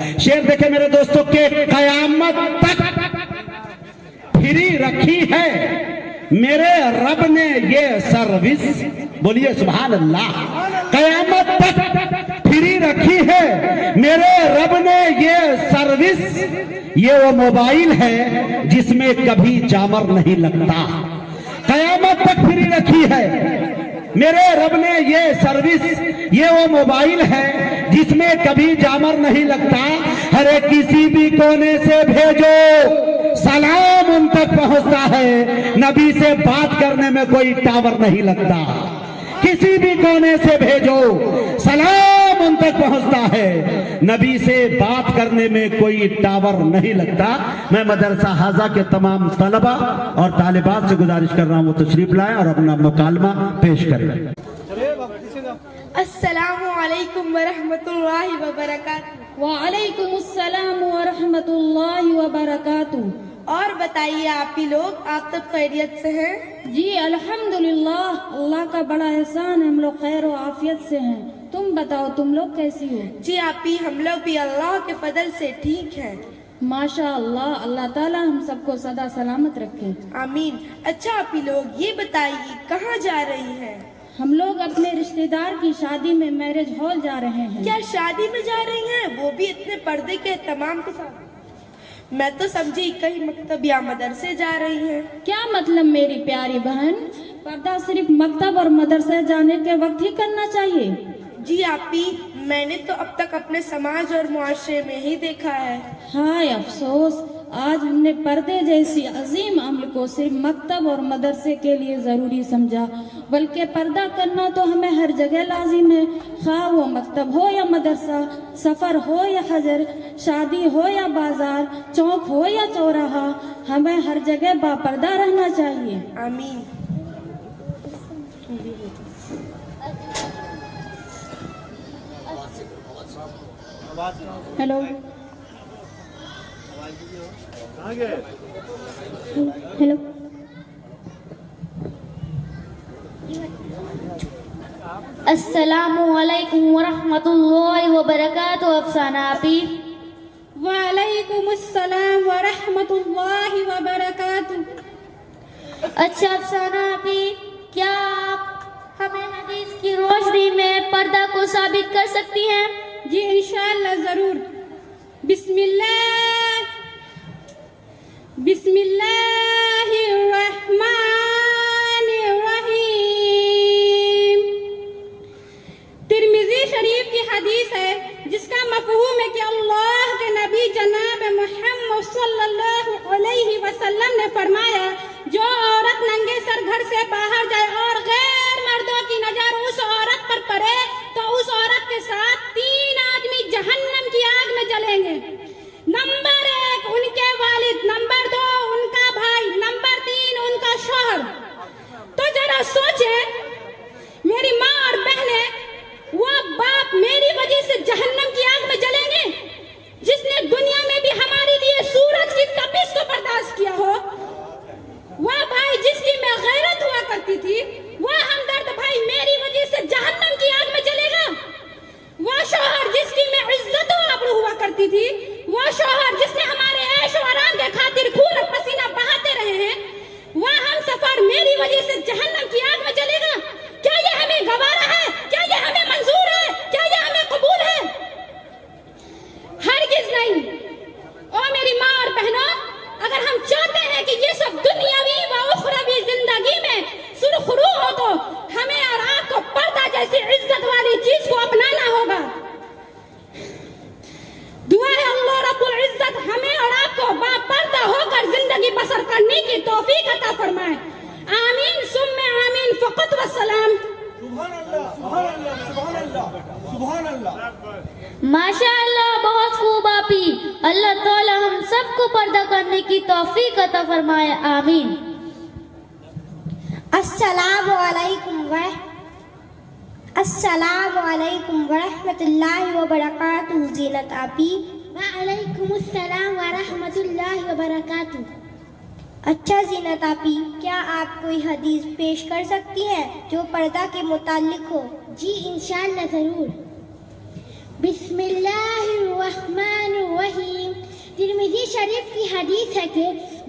शेर देखे मेरे दोस्तों के कयामत तक फ्री रखी है मेरे रब ने ये सर्विस, बोलिए सुभान अल्लाह। कयामत तक फ्री रखी है मेरे रब ने ये सर्विस, ये वो मोबाइल है जिसमें कभी जामर नहीं लगता। कयामत तक फ्री रखी है मेरे रब ने ये सर्विस, ये वो मोबाइल है जिसमें कभी जामर नहीं लगता। हरे किसी भी कोने से भेजो सलाम उन तक पहुंचता है, नबी से बात करने में कोई टावर नहीं लगता। किसी भी कोने से भेजो सलाम उन तक पहुंचता है, नबी से बात करने में कोई टावर नहीं लगता। मैं मदरसा हाजा के तमाम तलबा और तालिबात से गुजारिश कर रहा हूं वो तशरीफ लाएं और अपना मुकालमा पेश करें। अस्सलामु अलैकुम वरहमतुल्लाहि वबरकातुहू। वालेकुम अस्सलाम वरहमतुल्लाहि वबरकातुहू। और बताइए आप ही लोग, आप सब खैरियत से हैं? जी अल्हम्दुलिल्लाह, अल्लाह का बड़ा एहसान है, हम लोग खैर और आफियत से हैं। तुम बताओ तुम लोग कैसी हो? जी आप ही, हम लोग भी अल्लाह के फजल से ठीक हैं। माशा अल्लाह, अल्लाह ताला हम सबको सदा सलामत रखे, आमीन। अच्छा आप ही लोग ये बताइए कहाँ जा रही हैं? हम लोग अपने रिश्तेदार की शादी में मैरिज हॉल जा रहे हैं। क्या शादी में जा रही हैं, वो भी इतने पर्दे के तमाम के साथ? मैं तो समझी कहीं मकतब या मदरसे जा रही हैं। क्या मतलब मेरी प्यारी बहन, पर्दा सिर्फ मकतब और मदरसे जाने के वक्त ही करना चाहिए? जी आप ही, मैंने तो अब तक अपने समाज और मुआशरे में ही देखा है। हाय अफसोस, आज हमने पर्दे जैसी अजीम अमल को सिर्फ मकतब और मदरसे के लिए ज़रूरी समझा, बल्कि पर्दा करना तो हमें हर जगह लाजिम है। खा वो मकतब हो या मदरसा, सफ़र हो या हजर, शादी हो या बाजार, चौक हो या चौराहा, हमें हर जगह बापर्दा रहना चाहिए। आमीन। हेलो हेलो, अस्सलामु अलैकुम वरहमतुल्लाहि वबरकातुहू। अफसाना आपी। वालेकुम अस्सलाम वरहमतुल्लाहि वबरकातुहू। अच्छा अफसाना आपी, क्या आप हमें हदीस की रोशनी में पर्दा को साबित कर सकती हैं? जी इंशाअल्लाह जरूर। बिस्मिल्लाहिर्रहमानिर्रहीम। तिर्मिज़ी शरीफ की हदीस है जिसका मफ़हूम है कि अल्लाह के नबी जनाब मोहम्मद सल्लल्लाहु अलैहि वसल्लम ने फरमाया, जो औरत नंगे सर घर से बाहर जाए और गैर मर्दों की नजर उस औरत पर पड़े तो उस औरत के साथ 3 आदमी जहन्नम की आग में जलेंगे। नंबर 1 उनके वालिद, नंबर 2 उनका भाई, नंबर 3 उनका शौहर। तो जरा सोचे मेरी माँ और बहने, वो बाप मेरी वजह से जहन्नम की आग में जलेंगे जिसने दुनिया में भी हमारे लिए सूरज की तपिश को बर्दाश्त किया हो, वह भाई जिसकी मैं गैरत हुआ करती थी, वह हमदर्द भाई मेरी वजह से जहन्नम की आग में जलेगा। वह शौहर जिसकी मैं इज्जत और आबरू हुआ करती थी, वह शौहर जिसने हमारे ऐश और आराम के खातिर खून और पसीना बहाते रहे हैं, वह हम सफर मेरी वजह से जहन्नम की आग में जलेगा। क्या ये हमें गवारा है? क्या ये हमें मंजूर है? क्या ये हमें कबूल है? हरगिज नहीं। और मेरी माँ और बहनों, अगर हम चाहते हैं कि ये सब दुनियावी व उखरवी जिंदगी में सुरखरू हो तो हमें और आपको पर्दा जैसी इज्जत वाली चीज को अपनाना होगा। दुआ है अल्लाह रब्बुल इज्जत हमें और आपको बापर्दा होकर जिंदगी बसर करने की तौफीक अता फरमाए। आमीन सुम्मे आमीन। फ़क़त व सलाम। माशाअल्लाह, बहुत खूब आपी। अल्लाह ताला हम सबको पर्दा करने की तौफीक अता फरमाए। आमीन। अस्सलामु अलैकुम वरहमतुल्लाहि वबरकातुहू। ज़ीनत आपी। वालेकुम अस्सलाम वरहमतुल्लाहि वबरकातुहू। अच्छा ज़ीनत आपी, क्या आप कोई हदीस पेश कर सकती हैं जो पर्दा के मुताल्लिक हो? जी इंशाअल्लाह जरूर। बिस्मिल्लाहिर्रहमानिर्रहीम। तिरमिज़ी शरीफ की हदीस है कि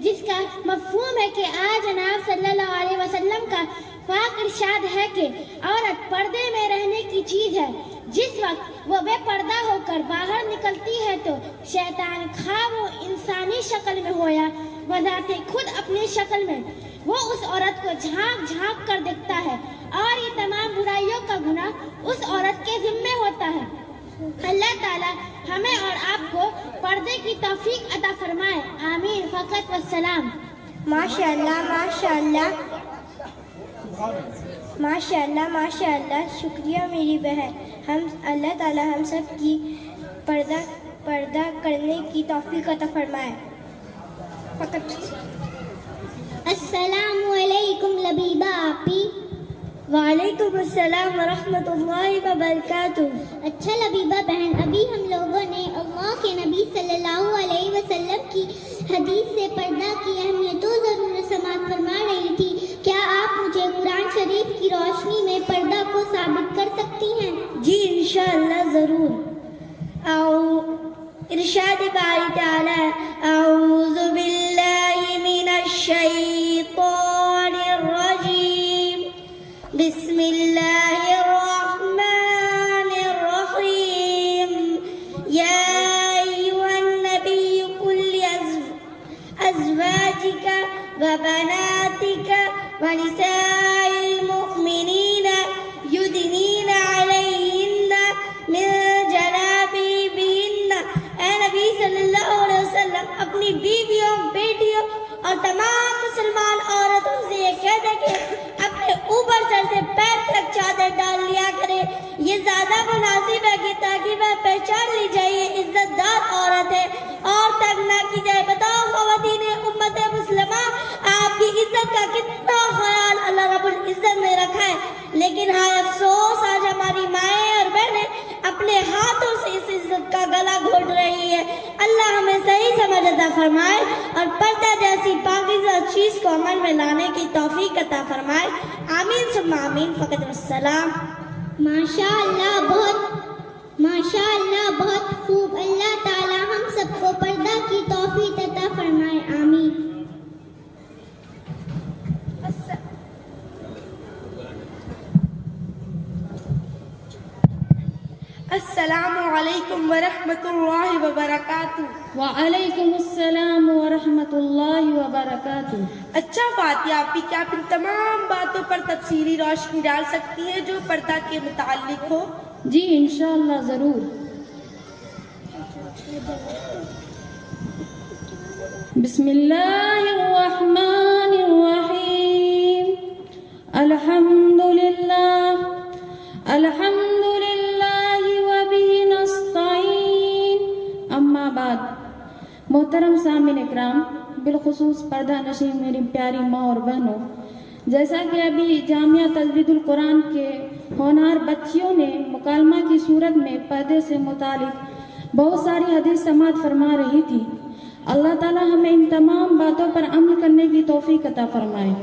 जिसका मफ़हूम है कि आज जनाब सल्लल्लाहु अलैहि वसल्लम का पाक इरशाद है कि औरत पर्दे में रहने की चीज़ है। जिस वक्त वो बेपर्दा होकर बाहर निकलती है तो शैतान खा वो इंसानी शक्ल में हो या वज़ाते खुद अपनी शक्ल में, वो उस औरत को झांक झांक कर देखता है और ये तमाम बुराइयों का गुनाह उस औरत के जिम्मे होता है। अल्लाह ताला हमें और आपको पर्दे की तौफीक अता फरमाए, आमीन। फ़क़त वस्सलाम। माशाअल्लाह माशाअल्लाह माशाअल्लाह माशाअल्लाह। शुक्रिया मेरी बहन। हम अल्लाह ताला हम सब की पर्दा करने की तौफीक अता फरमाए। अस्सलामु अलैकुम लबीबा आपी। वालेकुम अस्सलाम व रहमतुल्लाहि व बरकातुहू। अच्छा लबीबा बहन, अभी हम लोगों ने अल्लाह के नबी सल्लल्लाहु अलैहि वसल्लम की हदीस से पर्दा की अहमियतों ज़रूर समाअत फरमा रही थी। क्या आप मुझे कुरान शरीफ की रोशनी में पर्दा को साबित कर सकती हैं? जी इंशाअल्लाह ज़रूर। इरशाद बारी ताला, औज़ु बिल्लाहि मिनश शैतानिर रजीम, बिस्मिल्लाहिर रहमानिर रहीम। या अय्युहन नबिय्यु कुल अज़वाजिका व बनातिका व निसाइल मुमिनीना युदनीना अलैहिन्ना मिन जलाबिबिहिन्ना। ऐ नबी सल्लल्लाहु अलैहि वसल्लम अपनी बीवियों, बेटियों और तमाम मुसलमान औरतों से ये कह दे कि अपने ऊपर सर से पैर तक चादर डाल लिया करे। ये ज्यादा मुनासिब है कि ताकि वह पहचान ली जाए ये इज्जतदार औरत है और तंग ना की जाए। बताओ ख़वातीन उम्मत मुस्लिमा, आपकी इज्जत का कितना ख्याल अल्लाह रब्बुल इज्जत ने रखा है। लेकिन हाय अफसोस, आज हमारी माएँ और बहनें अपने हाथों से इस इज्जत का गला घोट रही है। अल्लाह हमें सही समझ अता फरमाए और पर्दा जैसी पाकीज़ा चीज़ को अमल में लाने की तौफीक अता फरमाए, आमीन सुम्मा आमीन। फ़क़त वस्सलाम। माशाअल्लाह, बहुत खूब। अल्लाह ताला हम सबको पर्दा की तौफीक अता फरमाए, आमीन। अस्सलामु अलैकुम व रहमतुल्लाहि व बरकातुहू। वालेकुम अस्सलाम व रहमतुल्लाहि व बरकातुहू। अच्छा फातिया आपी, क्या आप इन तमाम बातों पर तफसीली रोशनी डाल सकती हैं जो पर्दा के मुताल्लिक हो? जी इंशाअल्लाह ज़रूर। बिस्मिल्लाहिर्रहमानिर्रहीम। अल्हम्दुलिल्लाह व बिही नस्तईन। अम्मा बाद। मोहतरम सामिन इकराम, बिलखुसूस पर्दा नशीं मेरी प्यारी माँ और बहनों, जैसा कि अभी जामिया तजवीदुल कुरान के होनहार बच्चियों ने मुकालमा की सूरत में पर्दे से मुतालिक बहुत सारी हदीस समाअत फरमा रही थी। अल्लाह ताला हमें इन तमाम बातों पर अमल करने की तौफीक अता फरमाए।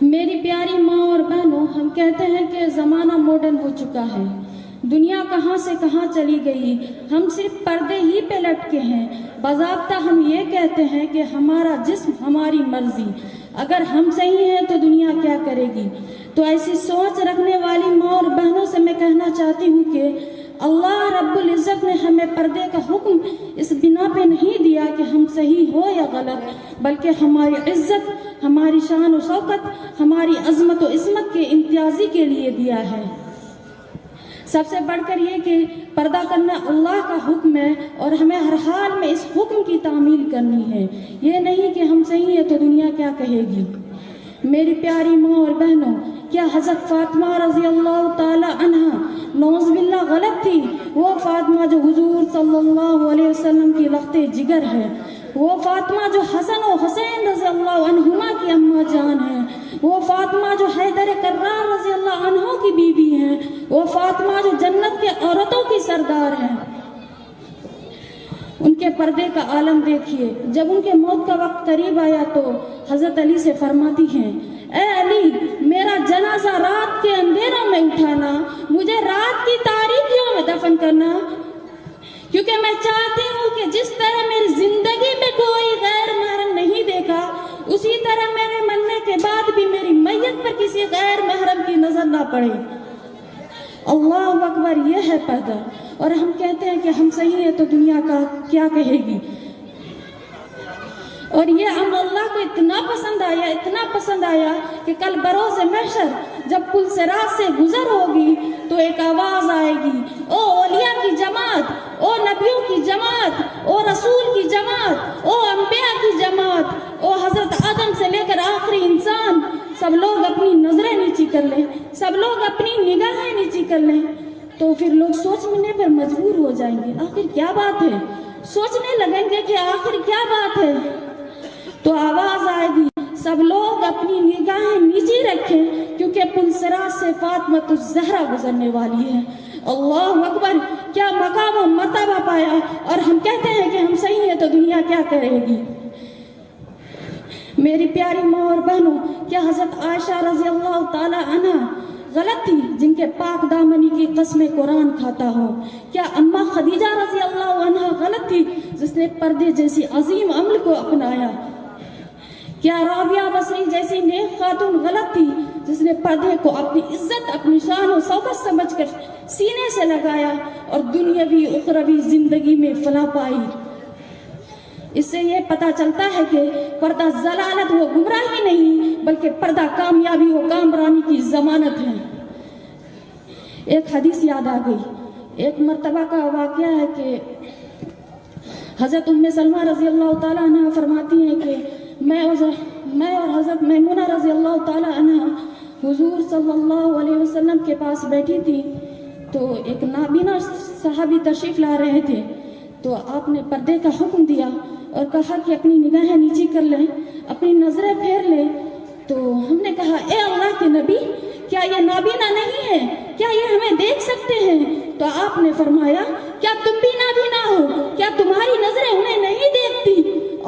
मेरी प्यारी माँ और बहनों, हम कहते हैं कि ज़माना मॉडर्न हो चुका है, दुनिया कहाँ से कहाँ चली गई, हम सिर्फ पर्दे ही पे लटके हैं। बाज़ाब्ता हम ये कहते हैं कि हमारा जिस्म हमारी मर्जी, अगर हम सही हैं तो दुनिया क्या करेगी। तो ऐसी सोच रखने वाली माँ और बहनों से मैं कहना चाहती हूँ कि अल्लाह रब्बुल इज़्ज़त ने हमें पर्दे का हुक्म इस बिना पे नहीं दिया कि हम सही हो या गलत, बल्कि हमारी इज़्ज़त, हमारी शान और शौकत, हमारी अज़मत और इस्मत के इम्तियाज़ी के लिए दिया है। सबसे बढ़कर ये कि पर्दा करना अल्लाह का हुक्म है और हमें हर हाल में इस हुक्म की तामील करनी है। ये नहीं कि हम सही है तो दुनिया क्या कहेगी। मेरी प्यारी माँ और बहनों, क्या हज़रत फातिमा रज़ी अल्लाह ताला अन्हा नौज़ बिल्लाह गलत थी? वो फातिमा जो हुजूर सल्लल्लाहु अलैहि वसल्लम की लख्ते जिगर है, वो फातिमा जो हसन और हुसैन रज़ी अल्लाह अन्हुमा की अम्मा जान है, वो फातिमा जो हैदर कर्रार रज़ी अल्लाह अन्हो की बीवी हैं, वो फातिमा जो जन्नत के औरतों की सरदार हैं। उनके पर्दे का आलम देखिए। जब उनके मौत का वक्त करीब आया तो हज़रत अली से फरमाती हैं, اے علی میرا جنازہ رات کے اندھیروں میں اٹھانا، مجھے رات کی تاریکیوں میں دفن کرنا، کیونکہ میں چاہتی ہوں کہ جس طرح میری زندگی میں کوئی غیر محرم نہیں دیکھا، اسی طرح میرے مرنے کے بعد بھی میری میت پر کسی غیر محرم کی نظر نہ پڑے۔ اللہ اکبر، یہ ہے پردہ۔ اور ہم کہتے ہیں کہ ہم صحیح ہیں تو دنیا کا کیا کہے گی؟ اور یہ عمل اللہ کو اتنا پسند آیا کہ کل بروز محشر جب پل صراط سے گزر ہوگی تو ایک آواز آئے گی، او اولیاء کی جماعت، او نبیوں کی جماعت، او رسول کی جماعت، او انبیاء کی جماعت، او حضرت آدم سے لے کر آخری انسان، سب لوگ اپنی نظریں نیچی کر لیں، سب لوگ اپنی نگاہیں نیچی کر لیں۔ تو پھر لوگ سوچنے پر مجبور ہو جائیں گے، آخر کیا بات ہے؟ سوچنے لگیں گے کہ آخر کیا بات ہے؟ تو آواز آئے گی، سب لوگ اپنی نگاہیں نیچی رکھیں کیونکہ پل صراط سے فاطمۃ الزہرا گزرنے والی ہے۔ اللہ اکبر، کیا مقام و مرتبہ پایا۔ اور ہم کہتے ہیں کہ ہم صحیح ہیں تو دنیا کیا کرے گی؟ میری پیاری ماں اور بہنوں، کیا حضرت عائشہ رضی اللہ تعالی عنہ غلط تھی جن کے پاک دامنی کی قسمیں قرآن کھاتا ہو؟ کیا اماں خدیجہ رضی اللہ عنہ غلط تھی جس نے پردے جیسی عظیم عمل کو اپنایا؟ کیا رابعہ بصری جیسی نیک خاتون غلط تھی جس نے پردے کو اپنی عزت، اپنی شان و شوکت سمجھ کر سینے سے لگایا اور دنیاوی اخروی زندگی میں فلاح پائی؟ اس سے یہ پتہ چلتا ہے کہ پردہ ضلالت و گمراہی نہیں بلکہ پردہ کامیابی و کامرانی کی ضمانت ہے۔ ایک حدیث یاد آ گئی، ایک مرتبہ کا واقعہ ہے کہ حضرت ام سلمہ رضی اللہ تعالی عنہ فرماتی ہیں کہ میں اور حضرت میمونہ رضی اللہ تعالی عنہ حضور صلی اللہ علیہ وسلم کے پاس بیٹھی تھی، تو ایک نابینا صحابی تشریف لا رہے تھے، تو آپ نے پردے کا حکم دیا اور کہا کہ اپنی نگاہیں نیچی کر لیں، اپنی نظریں پھیر لیں۔ تو ہم نے کہا، اے اللہ کے نبی، کیا یہ نابینا نہیں ہے؟ کیا یہ ہمیں دیکھ سکتے ہیں؟ تو آپ نے فرمایا، کیا تم بھی نابینا ہو؟ کیا تمہاری نظریں انہیں نہیں دیکھتی؟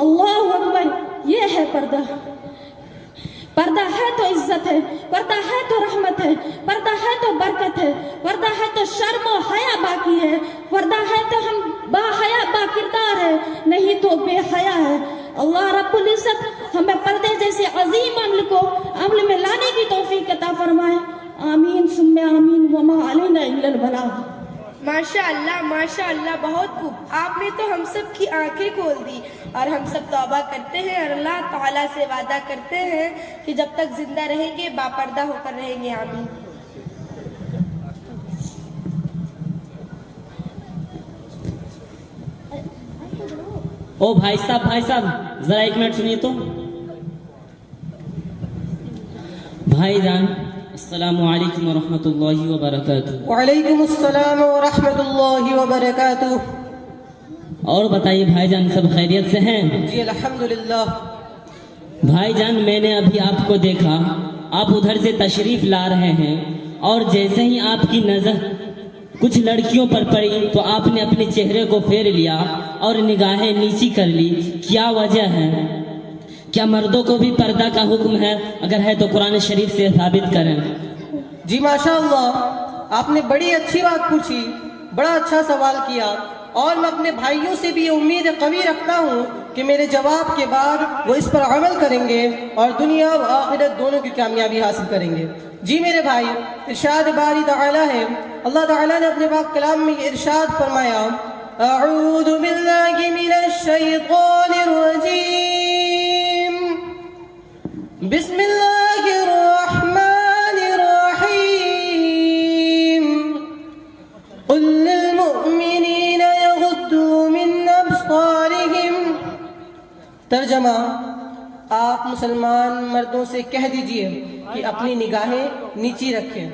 اللہ اکبر، یہ ہے پردہ۔ پردہ ہے تو عزت ہے، پردہ ہے تو رحمت ہے، پردہ ہے تو برکت ہے، پردہ ہے تو شرم و حیا باقی ہے، پردہ ہے تو ہم با حیا با کردار ہے، نہیں تو بے حیا ہے۔ اللہ رب العزت ہمیں پردے جیسے عظیم عمل میں لانے کی توفیق عطا فرمائے، آمین ثم آمین، وما علینا الا البلاغ۔ ماشاء اللہ، بہت خوب۔ آپ نے تو ہم سب کی آنکھیں کھول دی، اور ہم سب توبہ کرتے ہیں اور اللہ تعالیٰ سے وعدہ کرتے ہیں کہ جب تک زندہ رہیں گے باپردہ ہو کر رہیں گے، آمین۔ او بھائی صاحب ذرا ایک منٹ سنیے تو۔ بھائی جان السلام علیکم ورحمۃ اللہ وبرکاتہ۔ وعلیکم السلام ورحمۃ اللہ وبرکاتہ۔ اور بتائیے بھائی جان، سب خیریت سے ہیں؟ جی الحمدللہ۔ بھائی جان میں نے ابھی آپ کو دیکھا، آپ ادھر سے تشریف لا رہے ہیں، اور جیسے ہی آپ کی نظر کچھ لڑکیوں پر پڑی تو آپ نے اپنے چہرے کو پھیر لیا اور نگاہیں نیچی کر لی۔ کیا وجہ ہے؟ کیا مردوں کو بھی پردہ کا حکم ہے؟ اگر ہے تو قرآن شریف سے ثابت کریں۔ جی ماشاءاللہ، آپ نے بڑی اچھی بات پوچھی، بڑا اچھا سوال کیا، اور میں اپنے بھائیوں سے بھی یہ امید قوی رکھتا ہوں کہ میرے جواب کے بعد وہ اس پر عمل کریں گے اور دنیا و آخرت دونوں کی کامیابی حاصل کریں گے۔ جی میرے بھائی، ارشاد باری تعالی ہے، اللہ تعالیٰ نے اپنے پاک کلام میں ارشاد فرمایا، اعوذ باللہ من الشیطان الرجیم، بسم اللہ الرحمن الرحیم، قل للمؤمنین یغضوا من ابصارہم۔ ترجمہ، آپ مسلمان مردوں سے کہہ دیجئے کہ اپنی نگاہیں نیچی رکھیں۔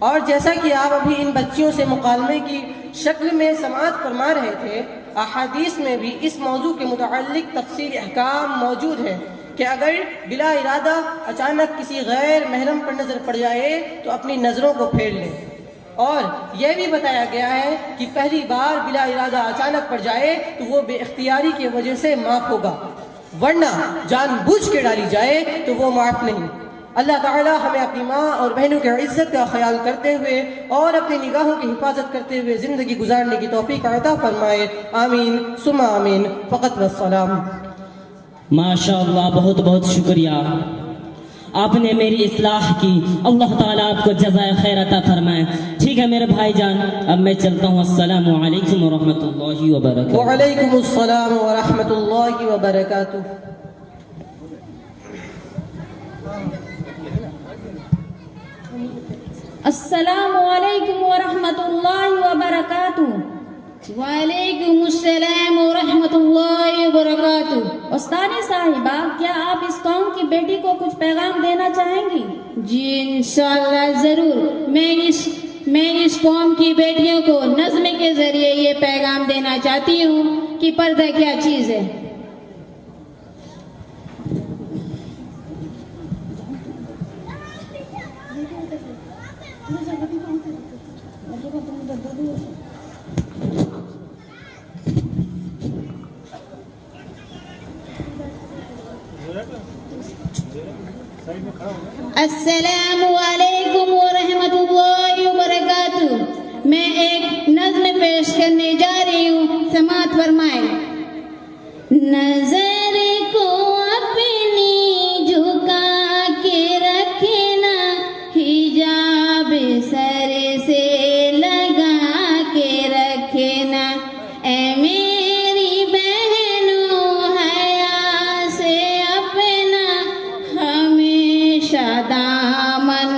اور جیسا کہ آپ ابھی ان بچیوں سے مکالمے کی شکل میں سماعت فرما رہے تھے، احادیث میں بھی اس موضوع کے متعلق تفصیل احکام موجود ہے کہ اگر بلا ارادہ اچانک کسی غیر محرم پر نظر پڑ جائے تو اپنی نظروں کو پھیر لیں، اور یہ بھی بتایا گیا ہے کہ پہلی بار بلا ارادہ اچانک پڑ جائے تو وہ بے اختیاری کی وجہ سے معاف ہوگا، ورنہ جان بوجھ کے ڈالی جائے تو وہ معاف نہیں۔ اللہ تعالی ہمیں اپنی ماں اور بہنوں کی عزت کا خیال کرتے ہوئے اور اپنی نگاہوں کی حفاظت کرتے ہوئے زندگی گزارنے کی توفیق عطا فرمائے، آمین ثم آمین، فقط والسلام۔ ماشاء اللہ، بہت بہت شکریہ، آپ نے میری اصلاح کی، اللہ تعالیٰ آپ کو جزائے خیر عطا فرمائے۔ ٹھیک ہے میرے بھائی جان، اب میں چلتا ہوں، السلام علیکم ورحمۃ اللہ وبرکاتہ۔ وعلیکم السلام ورحمۃ اللہ وبرکاتہ۔ السلام علیکم ورحمۃ اللہ وبرکاتہ۔ وعلیکم السلام ورحمۃ اللہ وبرکاتہ۔ استاد صاحبہ، کیا آپ اس قوم کی بیٹی کو کچھ پیغام دینا چاہیں گی؟ جی انشاءاللہ ضرور، میں اس قوم کی بیٹیوں کو نظم کے ذریعے یہ پیغام دینا چاہتی ہوں کہ پردہ کیا چیز ہے۔ السلام علیکم ورحمۃ اللہ وبرکاتہ۔ میں ایک نظم پیش کرنے جا رہی ہوں، سماعت فرمائے۔ نظر کو اپنی جھکا کے رکھنا، حجاب سر سے لگا کے رکھنا، اے میری بہنوں حیا سے اپنا ہمیشہ دامن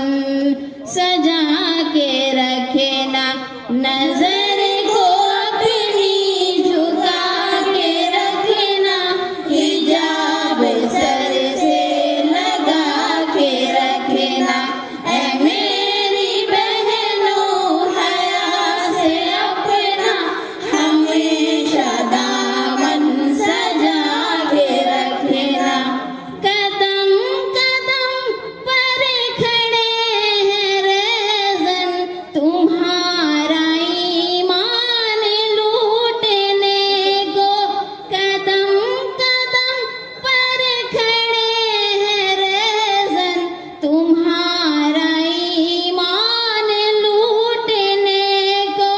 سجا کے رکھنا۔ نظر کو اپنی جھکا کے رکھنا، حجاب سر سے لگا کے رکھنا، اے میری بہنوں حیا سے اپنا ہمیشہ دامن سجا کے رکھنا۔ قدم قدم پر کھڑے ہیں ریزن تمہارا ایمان لوٹنے کو، قدم قدم پر کھڑے ہیں ریزن تمہارا ایمان لوٹنے کو،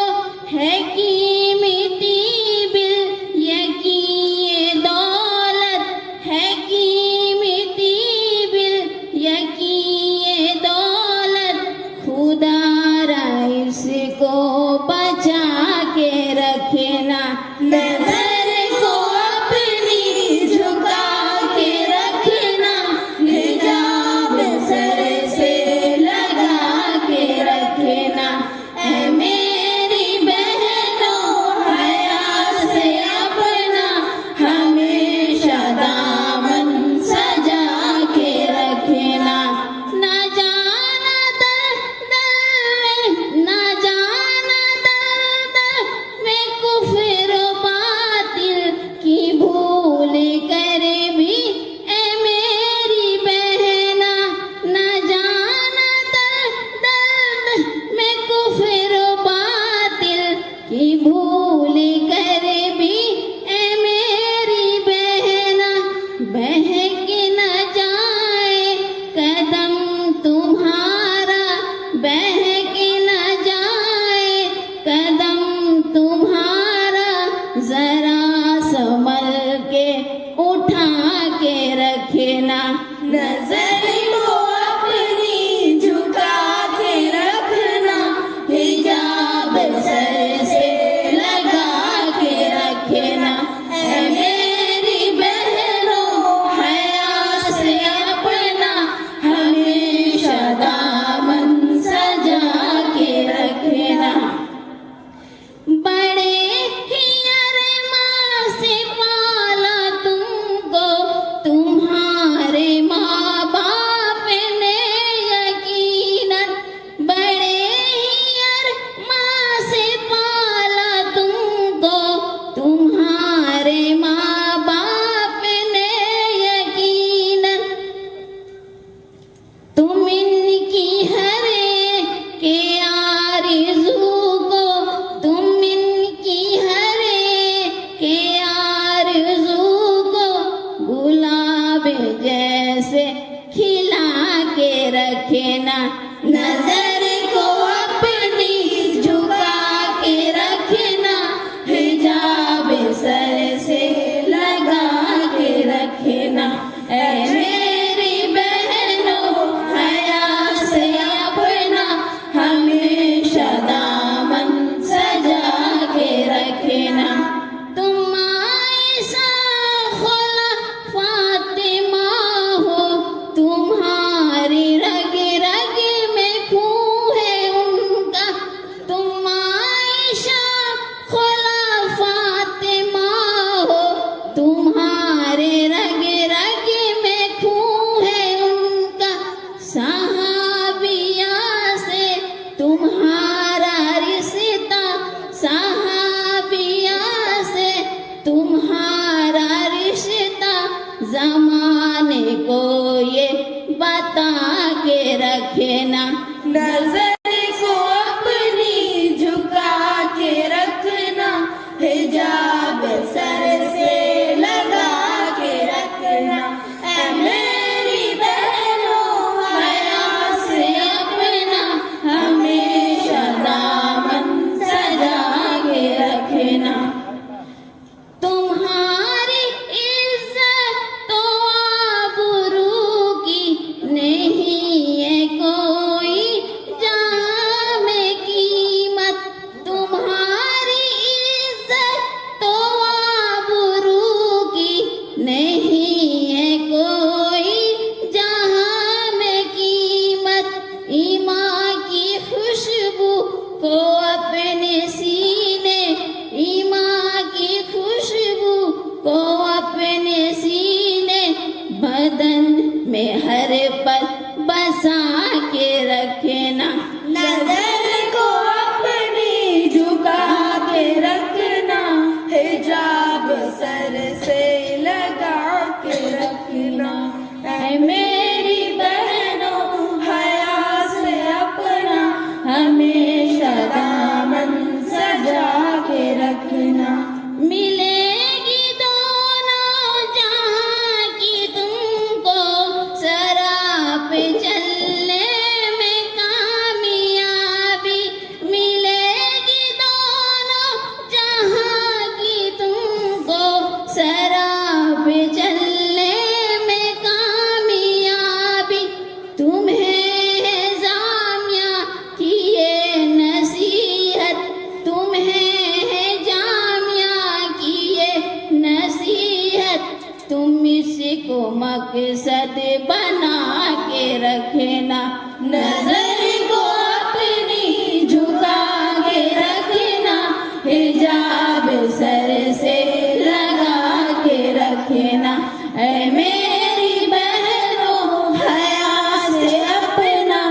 ہے قیمتی بال یقین دولت، ہے قیمتی بال یقین دولت، خدا را اس کو بچا کے رکھنا۔ نظر کو اپنی جھکا کے رکھنا، حجاب سر سے لگا کے رکھنا، اے میری بہنوں حیا سے اپنا ہمیشہ دامن سجا کے رکھنا۔ نہ جانا نہ جانا دل میں کفر و باطل کی بھول کر بھی، اے میری بہنا، نہ جانا دل میں کفر و باطل کی بھول کر بھی، اے میری بہنا، بہک نہ جائے قدم تمہارا، بہک نہ جائے قدم تمہارا، ذرا سنبھل کے اٹھا کے رکھنا۔ نظر کو اپنی جھکا کے رکھنا، حجاب سر سے لگا زمانے کو یہ بتا کے رکھنا، نظر کو اپنی جھکا کے رکھنا، حجاب سر سے لگا کے رکھنا، اے میری بہنوں حیا سے اپنا ہمیشہ دامن سجا کے رکھنا۔ تمہاری عزت تو آبرو کی نہیں ہے کوئی جہاں میں قیمت، تمہاری عزت تو آبرو کی نہیں ہے کوئی جہاں میں قیمت، ایمان کی خوشبو کو اپنے سینے، ایمان کی خوشبو کو اپنے سینے بدن میں ہر پل بسا کے رکھنا، نظر کو اپنی جھکا کے رکھنا، حجاب سر سے لگا کے رکھنا، اے میری بہنوں حیا سے اپنا ہمیشہ دامن سجا کے رکھنا۔ ملے گی دونوں جہاں کی تم کو سراپ چلنے میں کامیابی، ملے گی دونوں جہاں کی تم کو سراپ چلنے میں کامیابی، تمہیں جامعہ کی یہ نصیحت، تمہیں جامعہ کی یہ نصیحت، تم اس کو مقصد بنا کے رکھنا، نظر کو اپنی جھکا کے رکھنا، حجاب سر سے لگا کے رکھنا، اے میری بہنوں حیا سے اپنا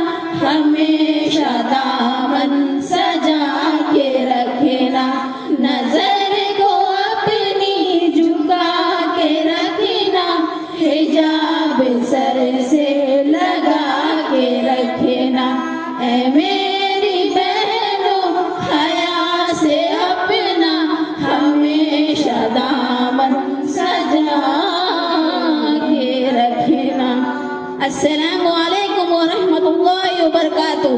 ہمیشہ دامن سجا کے رکھنا، نظر کو اپنی جھکا کے رکھنا، حجاب سر سے لگا کے رکھنا، اے میری بہنوں حیا سے اپنا ہمیشہ دامن سجا کے رکھنا۔ السلام علیکم ورحمۃ اللہ وبرکاتہ۔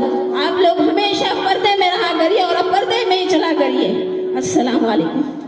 آپ لوگ ہمیشہ پردے میں رہا کریے اور اب پردے میں ہی چلا کریے۔ السلام علیکم۔